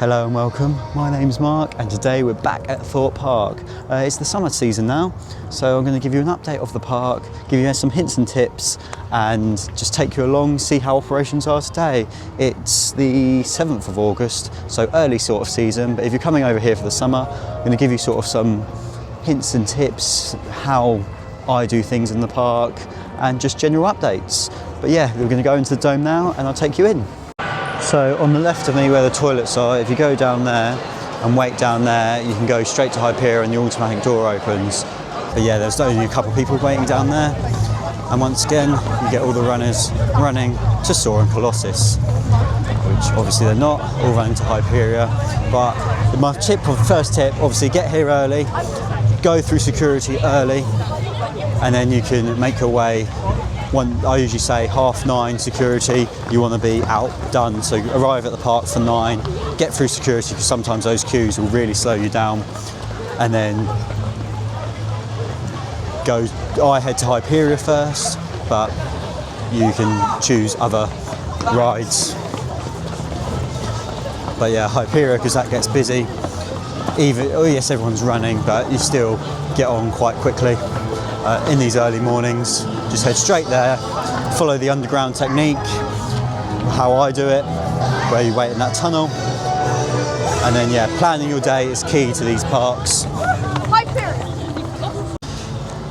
Hello and welcome, my name's Mark and today we're back at Thorpe Park. It's the summer season now, so I'm going to give you an update of the park, give you some hints and tips and just take you along, see how operations are today. It's the 7th of August, so early sort of season, but if you're coming over here for the summer, I'm going to give you sort of some hints and tips, how I do things in the park and just general updates. But yeah, we're going to go into the dome now and I'll take you in. So on the left of me where the toilets are, if you go down there and wait down there, you can go straight to Hyperia and the automatic door opens. But yeah, there's only a couple of people waiting down there. And once again, you get all the runners running to Saw and Colossus, which obviously they're not, all running to Hyperia. But my first tip, obviously get here early, go through security early, and then you can make your way. I usually say 9:30 security, you want to be out, done, so arrive at the park for 9, get through security because sometimes those queues will really slow you down, and then I head to Hyperia first, but you can choose other rides. But yeah, Hyperia, because that gets busy, yes, everyone's running, but you still get on quite quickly. In these early mornings, just head straight there, follow the underground technique, how I do it, where you wait in that tunnel, and then yeah, planning your day is key to these parks.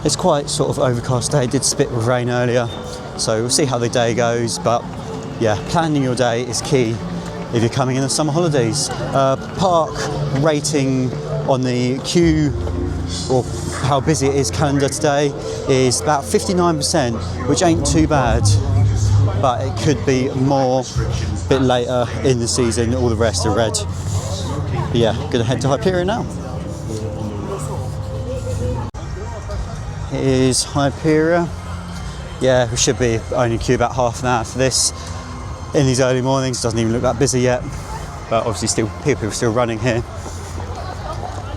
It's quite sort of overcast day, it did spit with rain earlier, so we'll see how the day goes, but yeah, planning your day is key if you're coming in the summer holidays. Park rating on the queue, or how busy it is calendar today, is about 59%, which ain't too bad, but it could be more a bit later in the season, all the rest are red. But yeah, gonna head to Hyperia now. Here's Hyperia. Yeah, we should be only queue about half an hour for this. In these early mornings, doesn't even look that busy yet, but obviously people are still running here.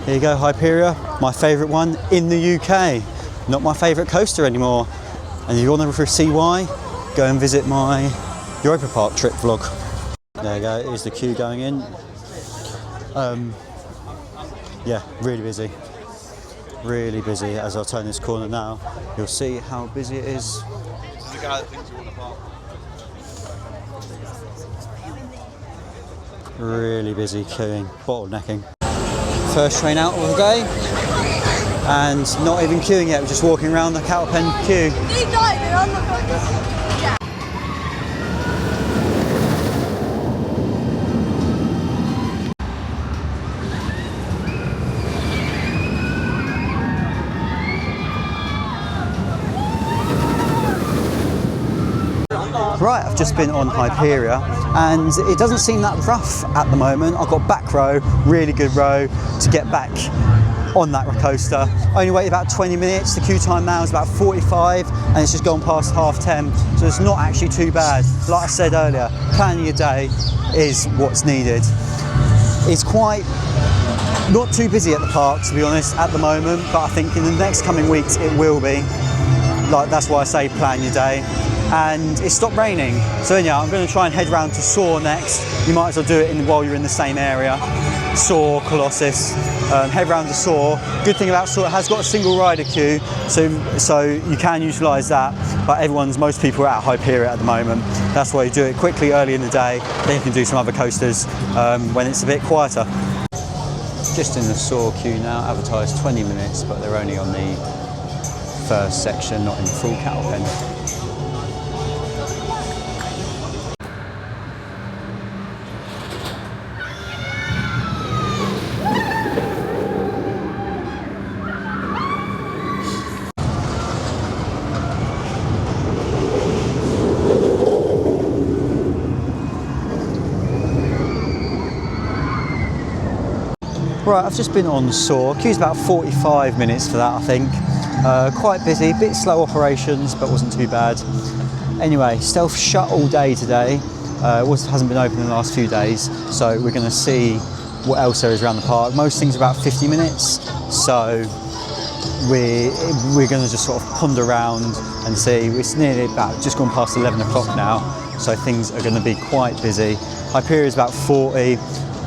Here you go, Hyperia, my favourite one in the UK. Not my favourite coaster anymore. And if you want to see why, go and visit my Europa Park trip vlog. There you go, here's the queue going in. Yeah, really busy. Really busy. As I'll turn this corner now, you'll see how busy it is. Really busy queuing, bottlenecking. First train out of the day, and not even queuing yet, we're just walking around the cattle pen queue. Right, I've just been on Hyperia and it doesn't seem that rough at the moment. I've got back row, really good row to get back on that coaster. Only waited about 20 minutes, the queue time now is about 45 and it's just gone past 10:30, so it's not actually too bad. Like I said earlier, planning your day is what's needed. It's quite not too busy at the park, to be honest, at the moment, but I think in the next coming weeks it will be. Like, that's why I say plan your day. And it stopped raining, so yeah, I'm going to try and head round to Saw next. You might as well do it while you're in the same area. Saw, Colossus, head round to Saw. Good thing about Saw, it has got a single rider queue, so you can utilise that, but most people are at Hyperia at the moment. That's why you do it quickly early in the day, then you can do some other coasters when it's a bit quieter. Just in the Saw queue now, advertised 20 minutes, but they're only on the first section, not in the full cattle pen. Right, I've just been on Saw. Queue's about 45 minutes for that, I think. Quite busy, a bit slow operations, but wasn't too bad. Anyway, Stealth shut all day today. Hasn't been open in the last few days, so we're going to see what else there is around the park. Most things are about 50 minutes, so we're going to just sort of ponder around and see. It's nearly about just gone past 11 o'clock now, so things are going to be quite busy. Hyperia is about 40.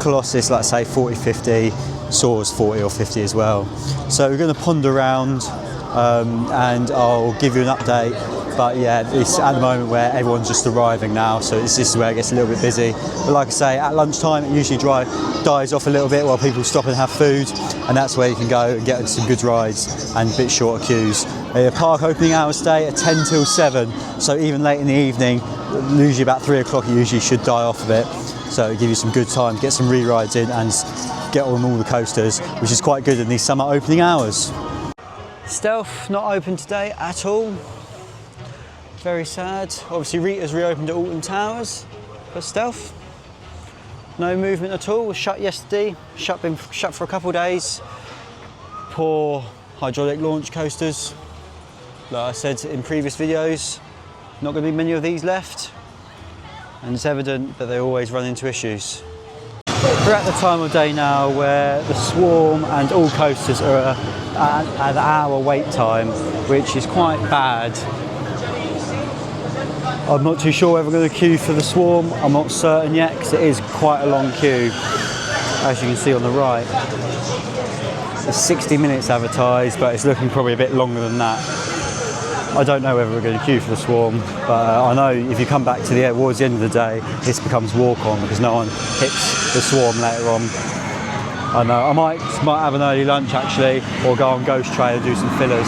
Colossus, like say 40, 50, Saw's 40 or 50 as well. So we're going to ponder around and I'll give you an update. But yeah, it's at the moment where everyone's just arriving now, so this is where it gets a little bit busy. But like I say, at lunchtime it usually dies off a little bit while people stop and have food, and that's where you can go and get some good rides and a bit shorter queues. The park opening hours today are 10 till 7, so even late in the evening, usually about 3 o'clock, it usually should die off a bit. So it'll give you some good time to get some re-rides in and get on all the coasters, which is quite good in these summer opening hours. Stealth not open today at all. Very sad. Obviously Rita's reopened at Alton Towers, but Stealth, no movement at all. Was shut yesterday, been shut for a couple of days. Poor hydraulic launch coasters. Like I said in previous videos, not going to be many of these left, and it's evident that they always run into issues. We're at the time of day now where the Swarm and all coasters are at an hour wait time, which is quite bad. I'm not too sure whether we're going to queue for the Swarm. I'm not certain yet because it is quite a long queue, as you can see on the right. It's 60 minutes advertised, but it's looking probably a bit longer than that. I don't know whether we're going to queue for the Swarm, but I know if you come back to towards the end of the day, this becomes walk-on because no one hits the Swarm later on. I know I might have an early lunch actually, or go on Ghost Trail and do some fillers.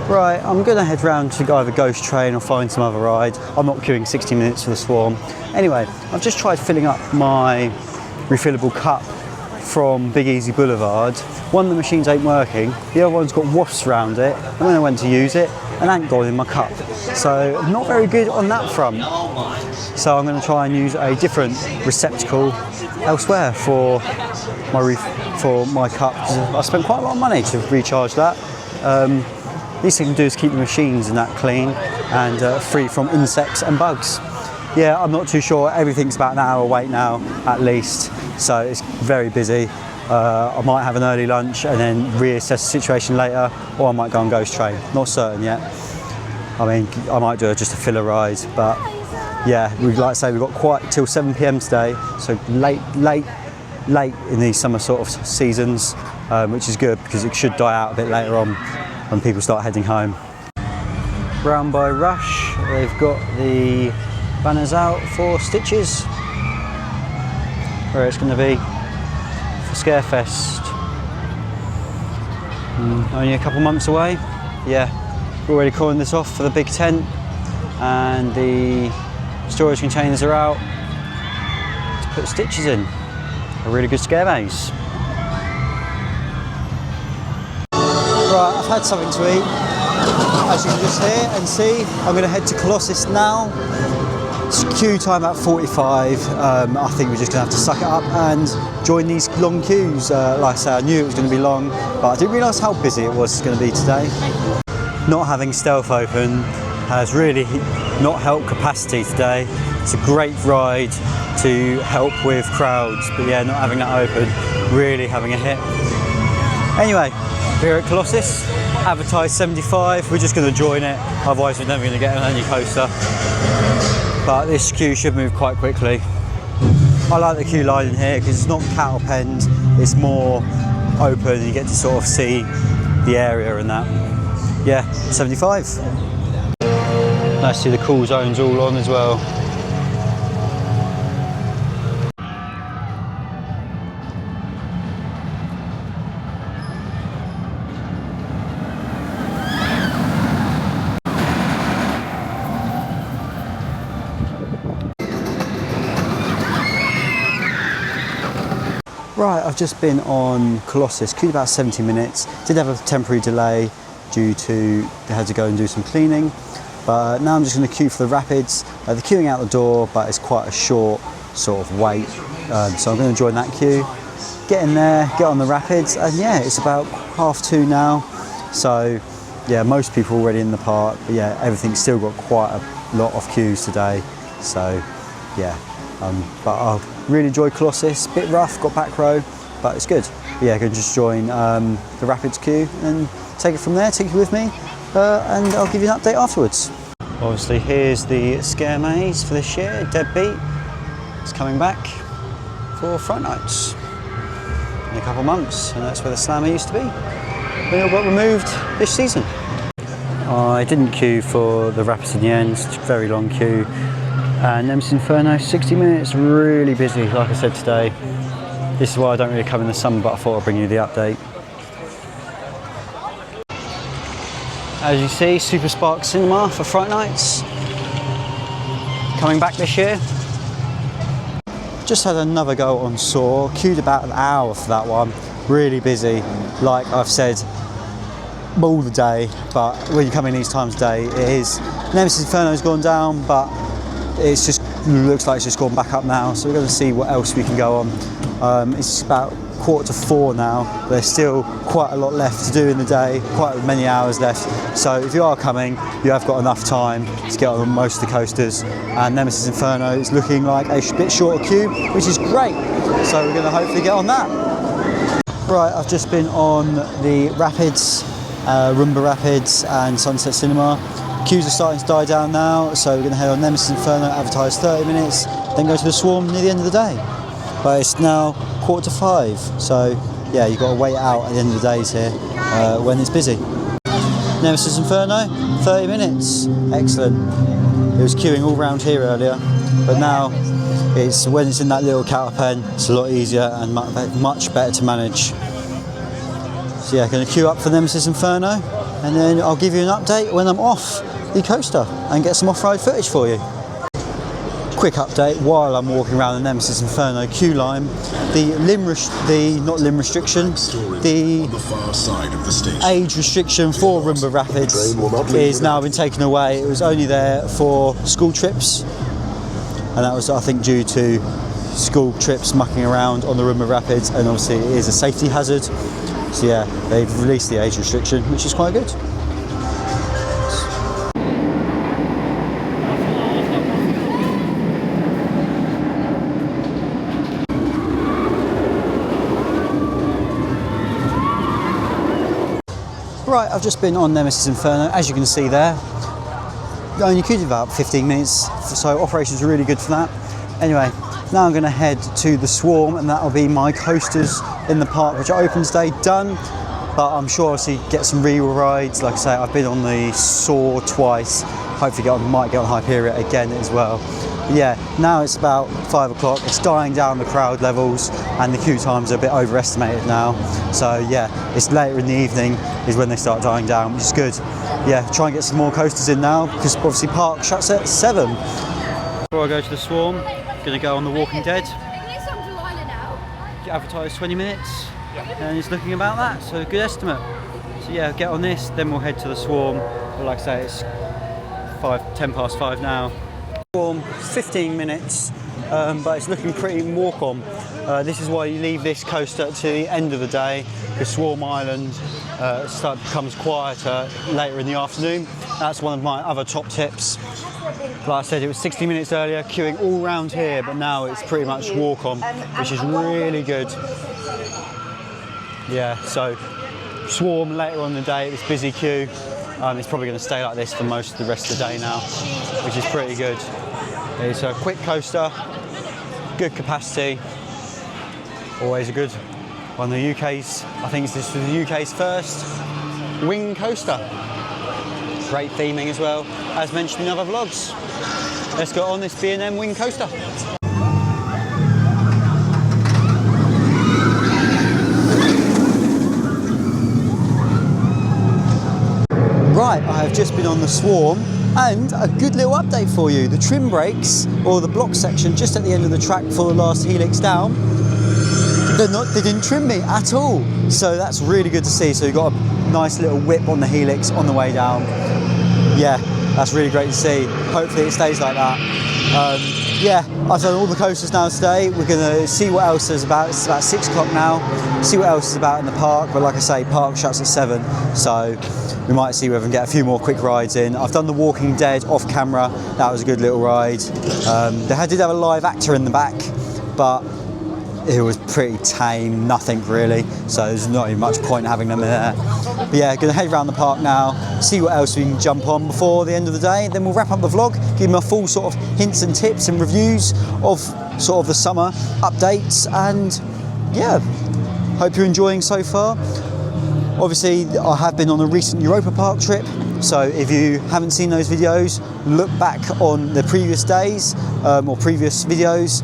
Right, I'm going to head round to either Ghost Train or find some other ride. I'm not queuing 60 minutes for the Swarm. Anyway, I've just tried filling up my refillable cup from Big Easy Boulevard. One of the machines ain't working, the other one's got wasps around it, and when I went to use it, an ant got in my cup. So I'm not very good on that front. So I'm going to try and use a different receptacle elsewhere for my cup. I spent quite a lot of money to recharge that. Least I can do is keep the machines and that clean and free from insects and bugs. Yeah, I'm not too sure. Everything's about an hour wait now, at least. So it's very busy. I might have an early lunch and then reassess the situation later, or I might go on Ghost Train. Not certain yet. I mean, I might do just a filler ride, but yeah, like I say, we've got quite till 7 PM today, so late in these summer sort of seasons, which is good because it should die out a bit later on when people start heading home. Round by Rush, they've got the banners out for Stitches, where it's going to be for Scarefest. Only a couple months away. Yeah, already calling this off for the big tent, and the storage containers are out to put Stitches in. A really good scare maze. Right, I've had something to eat, as you can just hear and see. I'm going to head to Colossus now. It's queue time at 45. I think we're just going to have to suck it up and join these long queues. Like I say, I knew it was going to be long, but I didn't realise how busy it was going to be today. Not having Stealth open has really not helped capacity today. It's a great ride to help with crowds, but yeah, not having that open, really having a hit. Anyway, we're at Colossus, advertised 75, we're just going to join it, otherwise we're never going to get on any coaster. But this queue should move quite quickly. I like the queue line in here because it's not cattle penned, it's more open and you get to sort of see the area and that. Yeah, 75. Nice to see the cool zones all on as well. Right, I've just been on Colossus, queued about 70 minutes. Did have a temporary delay due to they had to go and do some cleaning. But now I'm just going to queue for the Rapids. They're queuing out the door, but it's quite a short sort of wait. So I'm going to join that queue, get in there, get on the Rapids, and yeah, it's about 2:30 now. So yeah, most people already in the park, but yeah, everything's still got quite a lot of queues today. So yeah, but I'll really enjoyed Colossus. Bit rough, got back row, but it's good. But yeah, I can just join the Rapids queue and take it from there, take it with me, and I'll give you an update afterwards. Obviously here's the scare maze for this year, Deadbeat. It's coming back for Fright Nights in a couple of months, and that's where the Slammer used to be. But it all got removed this season. I didn't queue for the Rapids in the end, it's a very long queue. And Nemesis Inferno, 60 minutes, really busy, like I said today. This is why I don't really come in the summer, but I thought I'd bring you the update. As you see, Super Spark Cinema for Fright Nights, coming back this year. Just had another go on Saw, queued about an hour for that one, really busy, like I've said all the day, but when you come in these times of day, it is. Nemesis Inferno's gone down, but it's just looks like it's just gone back up now, so we're going to see what else we can go on. It's about 3:45 now. There's still quite a lot left to do in the day, quite many hours left. So if you are coming, you have got enough time to get on most of the coasters. And Nemesis Inferno is looking like a bit shorter queue, which is great. So we're going to hopefully get on that. Right, I've just been on the Rapids, Roomba Rapids and Sunset Cinema. Queues are starting to die down now, so we're going to head on Nemesis Inferno, advertise 30 minutes, then go to the Swarm near the end of the day. But it's now 4:45, so yeah, you've got to wait out at the end of the days here when it's busy. Nemesis Inferno, 30 minutes, excellent. It was queuing all round here earlier, but now it's when it's in that little counter pen, it's a lot easier and much better to manage. So yeah, going to queue up for Nemesis Inferno, and then I'll give you an update when I'm off the coaster and get some off-road footage for you. Quick update while I'm walking around the Nemesis Inferno queue line. The age restriction for Roomba Rapids is now been taken away. It was only there for school trips, and that was, I think, due to school trips mucking around on the Roomba Rapids, and obviously it is a safety hazard. So yeah, they've released the age restriction, which is quite good. Right, I've just been on Nemesis Inferno, as you can see there. Only queued about 15 minutes, so operations are really good for that. Anyway, now I'm going to head to the Swarm, and that'll be my coasters in the park, which are open today, done. But I'm sure I'll see get some real rides. Like I say, I've been on the Saw twice. Hopefully might get on Hyperia again as well. But yeah, now it's about 5 o'clock. It's dying down the crowd levels, and the queue times are a bit overestimated now. So yeah, it's later in the evening is when they start dying down, which is good. Yeah, try and get some more coasters in now, because obviously park shuts at 7. Before I go to the Swarm, going to go on the Walking Dead. Advertised 20 minutes, and it's looking about that, so a good estimate. So yeah, get on this, then we'll head to the Swarm. But like I say, it's 10 past 5 now. Swarm, 15 minutes, but it's looking pretty walk-on. This is why you leave this coaster to the end of the day, because Swarm Island becomes quieter later in the afternoon. That's one of my other top tips. Like I said, it was 60 minutes earlier, queuing all round here, but now it's pretty much walk-on, which is really good. Yeah, so Swarm later on in the day, it's busy queue. It's probably going to stay like this for most of the rest of the day now, which is pretty good. It's a quick coaster, good capacity, always a good one of the UK's, I think this was the UK's first wing coaster. Great theming as well, as mentioned in other vlogs. Let's go on this B&M wing coaster. Right, I have just been on the Swarm, and a good little update for you. The trim brakes, or the block section just at the end of the track before the last helix down, they didn't trim me at all. So that's really good to see. So you've got a nice little whip on the helix on the way down. Yeah, that's really great to see. Hopefully it stays like that. Yeah, I've done all the coasters now today. We're gonna see what else there's about. It's about 6 o'clock now. See what else is about in the park. But like I say, park shuts at 7. So we might see whether we can get a few more quick rides in. I've done the Walking Dead off camera. That was a good little ride. They did have a live actor in the back, but it was pretty tame, nothing really, so there's not even much point having them in there. But yeah, gonna head around the park now, see what else we can jump on before the end of the day, then we'll wrap up the vlog, give you a full sort of hints and tips and reviews of sort of the summer updates, and yeah, hope you're enjoying so far. Obviously, I have been on a recent Europa Park trip, so if you haven't seen those videos, look back on the previous days or previous videos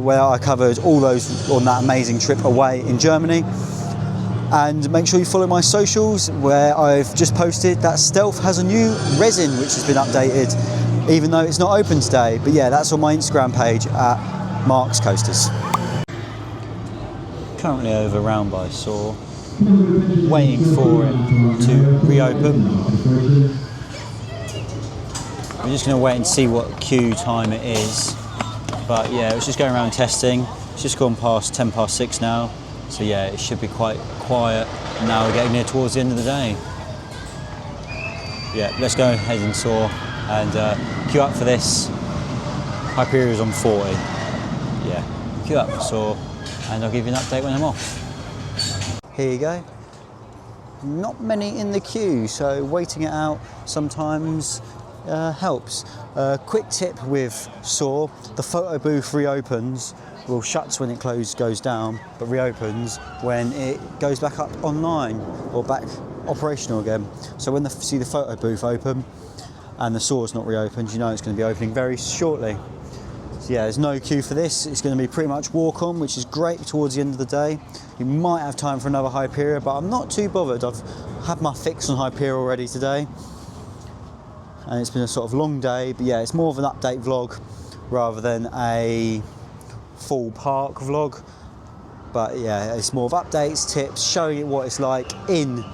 where I covered all those on that amazing trip away in Germany. And make sure you follow my socials, where I've just posted that Stealth has a new resin which has been updated, even though it's not open today. But yeah, that's on my Instagram page at Mark's Coasters. Currently over round by Saw, waiting for it to reopen. I'm just going to wait and see what queue time it is. But yeah, it's just going around testing. It's just gone past 10 past 6 now. So yeah, it should be quite quiet. Now we're getting near towards the end of the day. Yeah, let's go ahead and Saw and queue up for this. Hyperia is on 40. Yeah, queue up for Saw and I'll give you an update when I'm off. Here you go. Not many in the queue, so waiting it out sometimes helps. Quick tip with Saw, the photo booth reopens, well, shuts when it goes down, but reopens when it goes back up online or back operational again. So when you see the photo booth open and the Saw's not reopened, you know it's going to be opening very shortly. So yeah, there's no queue for this. It's going to be pretty much walk on, which is great towards the end of the day. You might have time for another Hyperia, but I'm not too bothered. I've had my fix on Hyperia already today. And it's been a sort of long day, but yeah, it's more of an update vlog rather than a full park vlog. But yeah, it's more of updates, tips, showing it what it's like in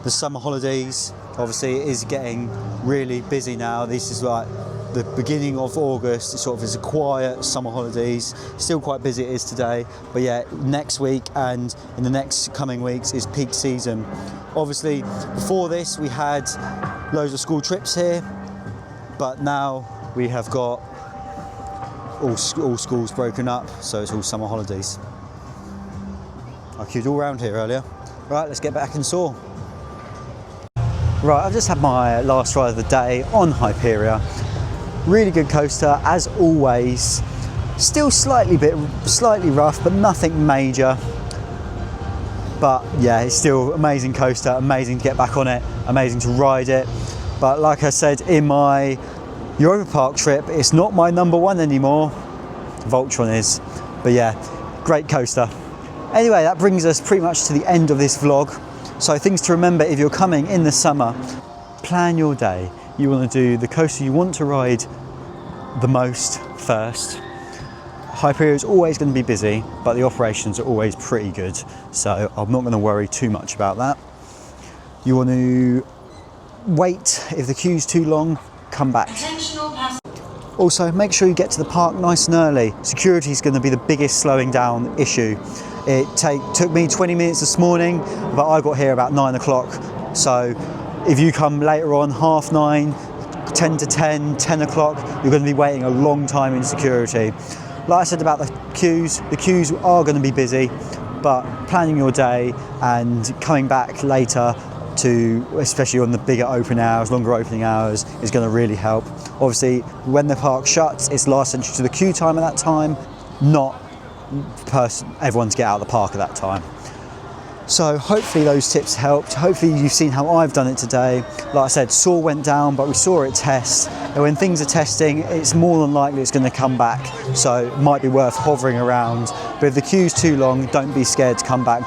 the summer holidays. Obviously it is getting really busy now. This is like the beginning of August. It sort of is a quiet summer holidays. Still quite busy it is today, but yeah, next week and in the next coming weeks is peak season. Obviously before this we had loads of school trips here, but now we have got all schools broken up, so it's all summer holidays. I queued all around here earlier. Right, let's get back in Saw. Right, I've just had my last ride of the day on Hyperia. Really good coaster as always. Still slightly rough, but nothing major. But yeah, it's still amazing coaster, amazing to get back on it, amazing to ride it. But like I said in my Europa Park trip, it's not my number one anymore. Voltron is, but yeah, great coaster. Anyway, that brings us pretty much to the end of this vlog. So things to remember if you're coming in the summer, plan your day. You want to do the coaster you want to ride the most first. Hyperia is always going to be busy, but the operations are always pretty good, so I'm not going to worry too much about that. You want to wait. If the queue's too long, come back. Also, make sure you get to the park nice and early. Security is going to be the biggest slowing down issue. It took me 20 minutes this morning, but I got here about 9 o'clock. So if you come later on, 9:30, 10 to 10, 10 o'clock, you're going to be waiting a long time in security. Like I said about the queues are going to be busy, but planning your day and coming back later to, especially on the bigger open hours, longer opening hours, is going to really help. Obviously, when the park shuts, it's last entry to the queue time at that time, not everyone to get out of the park at that time. So hopefully those tips helped. Hopefully you've seen how I've done it today. Like I said, Saw went down, but we saw it test. And when things are testing, it's more than likely it's going to come back. So it might be worth hovering around. But if the queue's too long, don't be scared to come back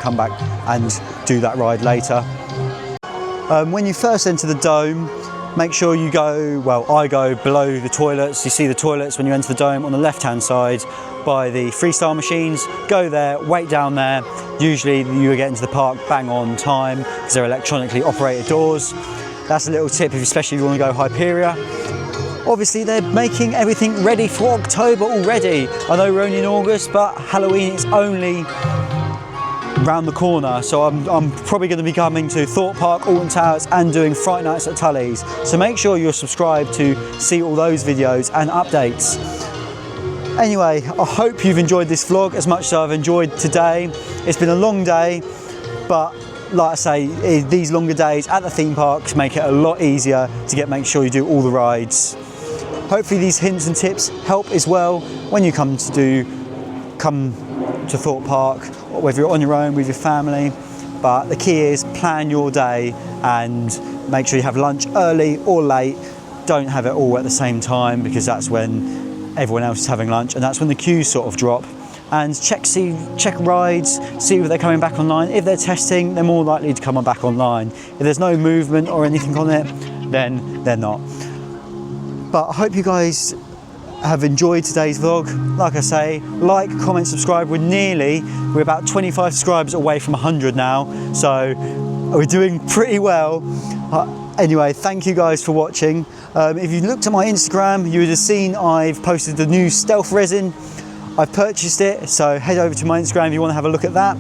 and do that ride later. When you first enter the dome, make sure you go, well, I go below the toilets. You see the toilets when you enter the dome on the left-hand side by the freestyle machines. Go there, wait down there. Usually you get into the park bang on time because they're electronically operated doors. That's a little tip, especially if you want to go Hyperia. Obviously they're making everything ready for October already. I know we're only in August, but Halloween is only round the corner, so I'm probably going to be coming to Thorpe Park, Alton Towers and doing Fright Nights at Tully's. So make sure you're subscribed to see all those videos and updates. Anyway, I hope you've enjoyed this vlog as much as I've enjoyed today. It's been a long day, but like I say, these longer days at the theme parks make it a lot easier to make sure you do all the rides. Hopefully these hints and tips help as well when you come to Thorpe Park, or whether you're on your own with your family. But the key is plan your day and make sure you have lunch early or late. Don't have it all at the same time, because that's when everyone else is having lunch and that's when the queues sort of drop. And check rides, see if they're coming back online. If they're testing, they're more likely to come back online. If there's no movement or anything on it, then they're not. But I hope you guys have enjoyed today's vlog. Like I say, like, comment, subscribe. We're about 25 subscribers away from 100 now, so we're doing pretty well. Anyway, thank you guys for watching. If you looked at my Instagram, you would have seen I've posted the new stealth resin. I've purchased it, so head over to my Instagram if you want to have a look at that.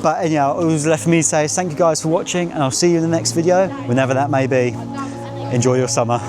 But anyhow, all that's left for me to say is thank you guys for watching, and I'll see you in the next video, whenever that may be. Enjoy your summer.